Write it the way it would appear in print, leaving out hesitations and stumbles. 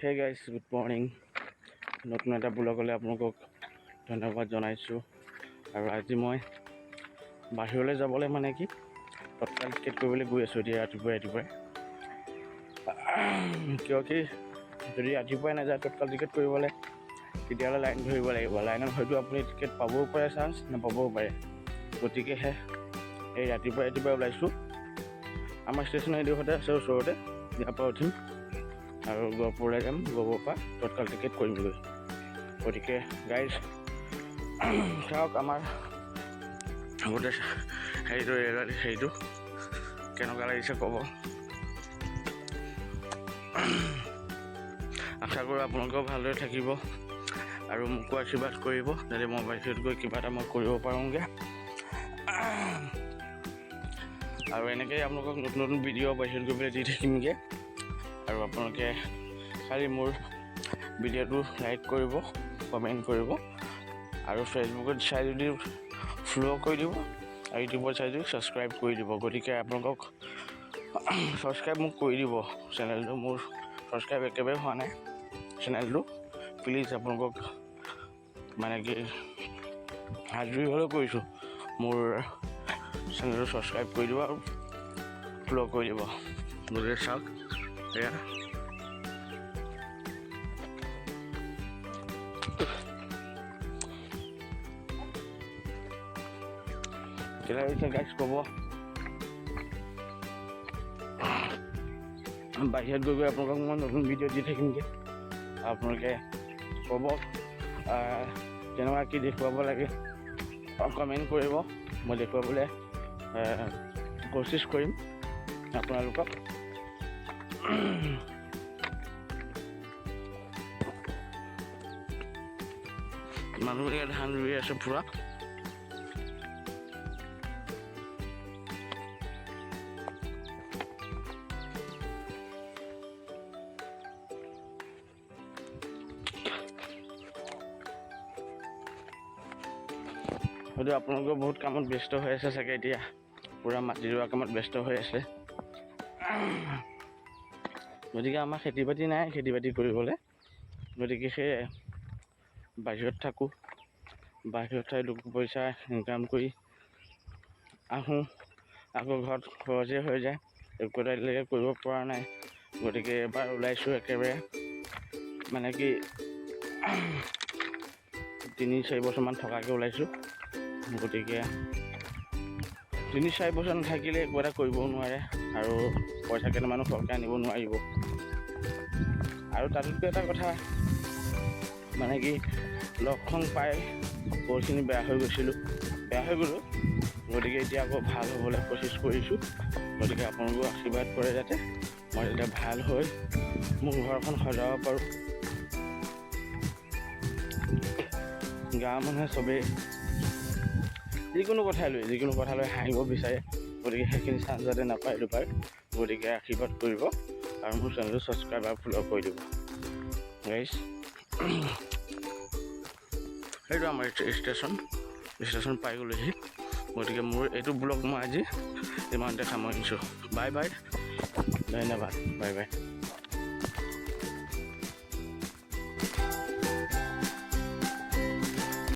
hey guys good morning নতুন এটা ব্লগলৈ আপোনালোকক ধন্যবাদ জনাইছোঁ আৰু আজি মই বাহিৰলৈ যাবলৈ মানে কি তৎকাল টিকেট কৰিবলৈ গৈ আছোঁ এতিয়া ৰাতিপুৱাই কিয় কি যদি ৰাতিপুৱাই নাযায় তৎকাল টিকেট কৰিবলৈ তেতিয়াহ'লে লাইন ধৰিব লাগিব লাইনত হয়তো আপুনি টিকেট পাবও পাৰে চান্স নাপাবও পাৰে গতিকেহে এই ৰাতিপুৱাই ওলাইছোঁ আমাৰ ষ্টেচন এইডোখৰতে আছে ওচৰতে ইয়াৰ পৰা উঠিম আৰু গহপুৰলৈ যাম গহপুৰৰ পৰা তৎকাল টিকেট কৰিমগৈ গতিকে গাইজ চাওক আমাৰ গোটেই হেৰিটো কেনেকুৱা লাগিছে ক'ব আশা কৰোঁ আপোনালোকেও ভালদৰে থাকিব আৰু মোকো আশীৰ্বাদ কৰিব যাতে মই বাহিৰত গৈ কিবা এটা মই কৰিব পাৰোঁগৈ আৰু এনেকৈ আপোনালোকক নতুন ভিডিঅ' বাহিৰত গৈ পেলাই দি থাকিমগৈ আৰু আপোনালোকে খালি মোৰ ভিডিঅ'টো লাইক কৰিব কমেণ্ট কৰিব আৰু ফেচবুকত চাই যদি ফ'ল' কৰি দিব আৰু ইউটিউবত চাই যদি ছাবস্ক্ৰাইব কৰি দিব গতিকে আপোনালোকক ছাবস্ক্ৰাইব মোক কৰি দিব চেনেলটো মোৰ ছাবস্ক্ৰাইব একেবাৰে হোৱা নাই চেনেলটো প্লিজ আপোনালোকক মানে কি হাজৰি হ'লেও কৰিছোঁ মোৰ চেনেলটো ছাবস্ক্ৰাইব কৰি দিব আৰু ফ'ল' কৰি দিব গতিকে চাওক এয়া কেতিয়া হৈছে গাইজ ক'ব বাহিৰত গৈ আপোনালোকক মই নতুন ভিডিঅ' দি থাকিমগৈ আপোনালোকে ক'ব কেনেকুৱা কি দেখুৱাব লাগে কমেণ্ট কৰিব মই দেখুৱাবলৈ কোচিছ কৰিম আপোনালোকক মানুহবিলাকে ধান ৰুই আছে পূৰা হয়তো আপোনালোকে বহুত কামত ব্যস্ত হৈ আছে চাগে এতিয়া পূৰা মাটি ৰোৱা কামত ব্যস্ত হৈ আছে গতিকে আমাৰ খেতি বাতি নাই খেতি বাতি কৰিবলৈ গতিকে সেয়ে বাহিৰত থাকোঁ বাহিৰত থাকি পইচা ইনকাম কৰি আহোঁ আকৌ ঘৰত খৰচেই হৈ যায় একো এটালৈকে কৰিব পৰা নাই গতিকে এবাৰ ওলাইছোঁ একেবাৰে মানে কি 3-4 বছৰমান থকাকৈ ওলাইছোঁ গতিকে 3-4 বছৰ নাথাকিলে একো এটা কৰিবও নোৱাৰে আৰু পইচা কেইটামানো সৰহকৈ আনিব নোৱাৰিব আৰু তাতোতকৈ এটা কথা মানে কি লক্ষণ পাই বহুতখিনি বেয়া হৈ গ'লোঁ গতিকে এতিয়া আকৌ ভাল হ'বলৈ কোচিছ কৰিছোঁ গতিকে আপোনালোকেও আশীৰ্বাদ কৰে যাতে মই যাতে ভাল হৈ মোৰ ঘৰখন সজাব পাৰোঁ গাঁৱৰ মানুহে চবেই যিকোনো কথালৈ হাঁহিব বিচাৰে গতিকে সেইখিনি চান্স যাতে নাপায় গতিকে আশীৰ্বাদ কৰিব আৰু মোৰ চেনেলটো ছাবস্ক্ৰাইব আৰু ফ'ল' কৰি দিব গাইজ সেইটো আমাৰ ষ্টেচন পাই গ'লোহি গতিকে মোৰ এইটো ব্লগ মই আজি ইমানতে সামৰিছোঁ বাই বাই ধন্যবাদ বাই বাই